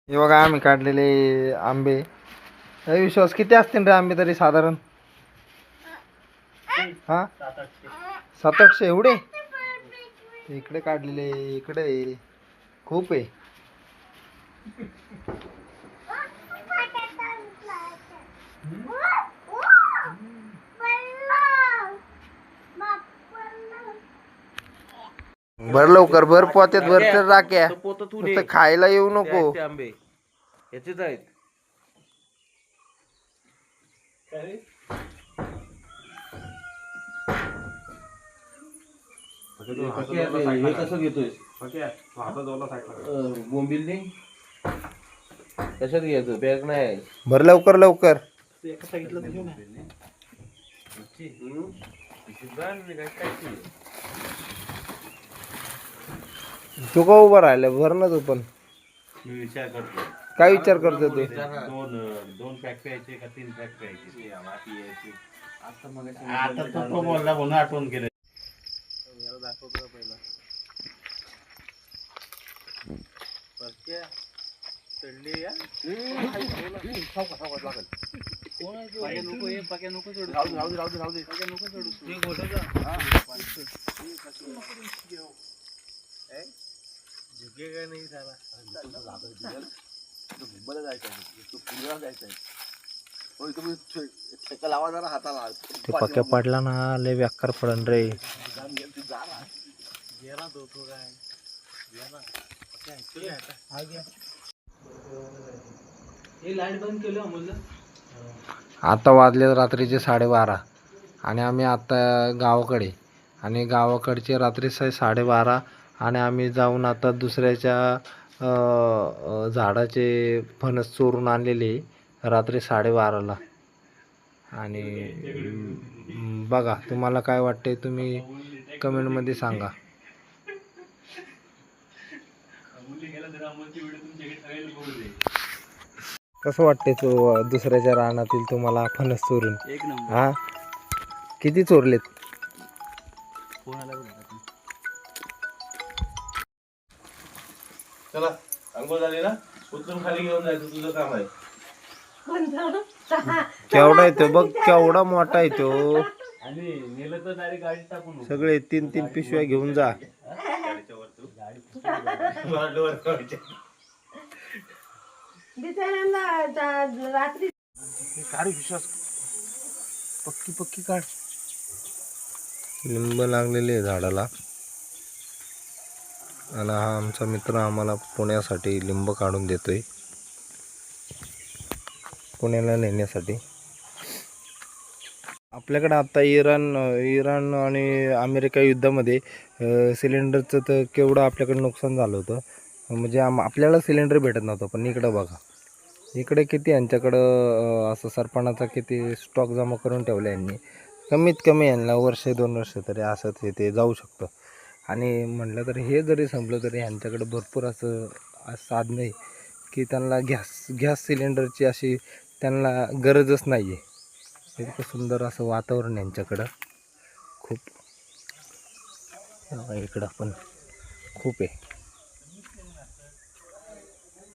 हे बघा आम्ही काढलेले आंबे. विश्वास किती असतील रे आंबे तरी साधारण? हा 700-800 एवढे. इकडे काढलेले इकडे खूप आहे. भर लवकर भर पोत्यात भर तर राख्या. नुसतं खायला येऊ नको. आंबे याचेच आहेत. हे कसं घेतोय बोंबिल कशात घ्यायचं? बॅग नाही. भर लवकर लवकर. तू का उभा राहिला? भर ना तू पण. मी विचार करतो. काय विचार करतो तू? दोन पॅक प्यायचे का 3 पॅक प्यायचे? आता तो बोलला म्हणून आठवण केलं. दाखवतो पहिला चढली या नको सोडू. राहू दे नको सोडू. झुके काय नाही झाला. मुंबईला जायचं तू पुण्याला जायचंय. तुम्ही ठेका लावा जरा हाताला. ते पक्या पडला ना लय व्याकार पडन रे. गेला तो काय गेला. लाईट बंद केलं अमोल. आता वाजले रात्रीचे 12:30 आणि आम्ही आता गावाकडे. आणि गावाकडचे रात्री 12:30 आणि आम्ही जाऊन आता दुसऱ्याच्या झाडाचे फणस चोरून आणलेले रात्री 12:30ला. आणि बघा तुम्हाला काय वाटते तुम्ही कमेंटमध्ये सांगा. कसं वाटते तो दुसऱ्याच्या रानातील तुम्हाला फणस चोरून? हा किती चोरलेत? चला अंघोळ झाली ना, उतरून खाली घेऊन जायचं, तुझं काम आहे. केवढा येतो बघ, केवढा मोठा येतो. आणि नेलं तर डायरेक्ट गाडीत टाकून सगळे 3-3 पिशव्या घेऊन जा. पक्की पक्की काढ. लिंब लागलेले आहे झाडाला. आणि हा आमचा मित्र आम्हाला पुण्यासाठी लिंब काढून देतोय, पुण्याला नेण्यासाठी. आपल्याकडे आता इराण आणि अमेरिका युद्धामध्ये सिलेंडरचं तर केवढं आपल्याकडे नुकसान झालं होतं. म्हणजे आपल्याला सिलेंडर भेटत नव्हतं. पण इकडं बघा, इकडे किती यांच्याकडं असं सरपणाचा किती स्टॉक जमा करून ठेवला यांनी. कमीत कमी यांना 1-2 वर्ष तरी असं ते जाऊ शकतं. आणि म्हटलं तर हे जरी संपलं तरी ह्यांच्याकडे भरपूर असं साधनं आहे की त्यांना गॅस सिलेंडरची अशी त्यांना गरजच नाही आहे. इतकं सुंदर असं वातावरण यांच्याकडं खूप. इकडं पण खूप आहे.